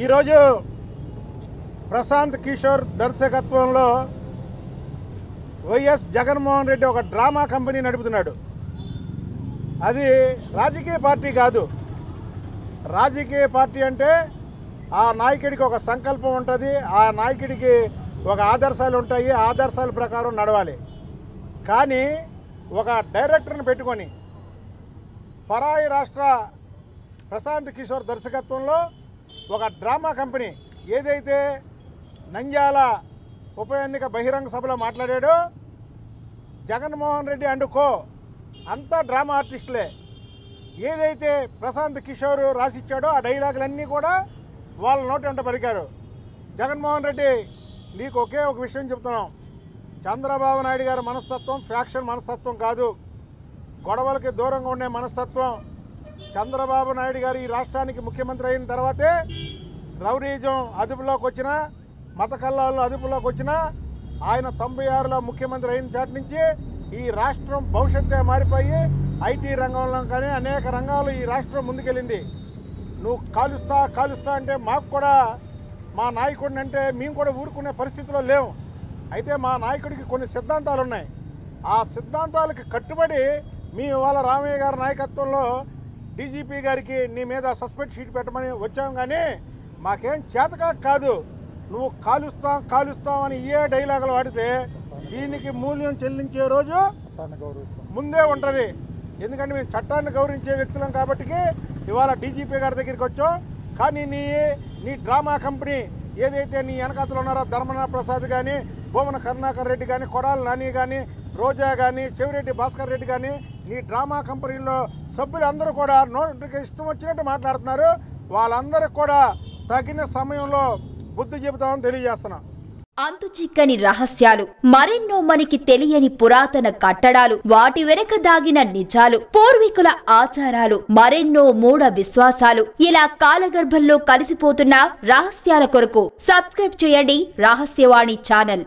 ఈరోజు ప్రశాంత్ కిషోర్ దర్శకత్వంలో వైఎస్ జగన్మోహన్ రెడ్డి ఒక డ్రామా కంపెనీ నడుపుతున్నాడు. అది రాజకీయ పార్టీ కాదు. రాజకీయ పార్టీ అంటే ఆ నాయకుడికి ఒక సంకల్పం ఉంటుంది, ఆ నాయకుడికి ఒక ఆదర్శాలు ఉంటాయి, ఆదర్శాల ప్రకారం నడవాలి. కానీ ఒక డైరెక్టర్ని పెట్టుకొని పరాయి రాష్ట్ర ప్రశాంత్ కిషోర్ దర్శకత్వంలో ఒక డ్రామా కంపెనీ ఏదైతే నంద్యాల ఉప ఎన్నిక బహిరంగ సభలో మాట్లాడాడో, జగన్మోహన్ రెడ్డి అండ్ కో అంతా డ్రామా ఆర్టిస్టులే. ఏదైతే ప్రశాంత్ కిషోర్ రాసిచ్చాడో ఆ డైలాగులన్నీ కూడా వాళ్ళ నోటి వెంట పలికారు. జగన్మోహన్ రెడ్డి, నీకు ఒకే ఒక విషయం చెప్తున్నాం. చంద్రబాబు నాయుడు గారి మనస్తత్వం ఫ్యాక్షన్ మనస్తత్వం కాదు, గొడవలకి దూరంగా ఉండే మనస్తత్వం. చంద్రబాబు నాయుడు గారు ఈ రాష్ట్రానికి ముఖ్యమంత్రి అయిన తర్వాతే రౌడీజం అదుపులోకి వచ్చిన, మత కల్లాలు అదుపులోకి వచ్చిన, ఆయన 96లో ముఖ్యమంత్రి అయిన చాటి నుంచి ఈ రాష్ట్రం భవిష్యత్తే మారిపోయి ఐటీ రంగంలో కానీ అనేక రంగాలు ఈ రాష్ట్రం ముందుకెళ్ళింది. నువ్వు కాలుస్తా అంటే మాకు కూడా మా నాయకుడిని అంటే మేము కూడా ఊరుకునే పరిస్థితిలో లేవు. అయితే మా నాయకుడికి కొన్ని సిద్ధాంతాలు ఉన్నాయి. ఆ సిద్ధాంతాలకి కట్టుబడి మీ వాళ్ళ రామయ్య గారి నాయకత్వంలో డీజీపీ గారికి నీ మీద సస్పెండ్ షీట్ పెట్టమని వచ్చాం. కానీ మాకేం చేతకా కాదు, నువ్వు కాలుస్తాం అని ఏ డైలాగులు వాడితే దీనికి మూల్యం చెల్లించే రోజు ముందే ఉంటుంది. ఎందుకంటే మేము చట్టాన్ని గౌరవించే వ్యక్తులం కాబట్టి ఇవాళ డీజీపీ గారి దగ్గరికి వచ్చాం. కానీ నీ డ్రామా కంపెనీ ఏదైతే నీ వెనకాతలు ఉన్నారో ధర్మనాథ్ ప్రసాద్ కానీ, భూమన కరుణాకర్ రెడ్డి కానీ, కొడాలి నాని కానీ, రోజా కానీ, చెవిరెడ్డి భాస్కర్ రెడ్డి కానీ, నీ డ్రామా కంపెనీలో సభ్యులందరూ కూడా నోటికి ఇష్టం వచ్చినట్టు మాట్లాడుతున్నారు. వాళ్ళందరికీ కూడా తగిన సమయంలో బుద్ధి చెబుతామని తెలియజేస్తున్నాం. అంతు చిక్కని రహస్యాలు, మరెన్నో మనకి తెలియని పురాతన కట్టడాలు, వాటి వెనక దాగిన నిజాలు, పూర్వీకుల ఆచారాలు, మరెన్నో మూఢ విశ్వాసాలు, ఇలా కాలగర్భంలో కలిసిపోతున్న రహస్యాల కొరకు సబ్స్క్రైబ్ చేయండి రహస్యవాణి ఛానల్.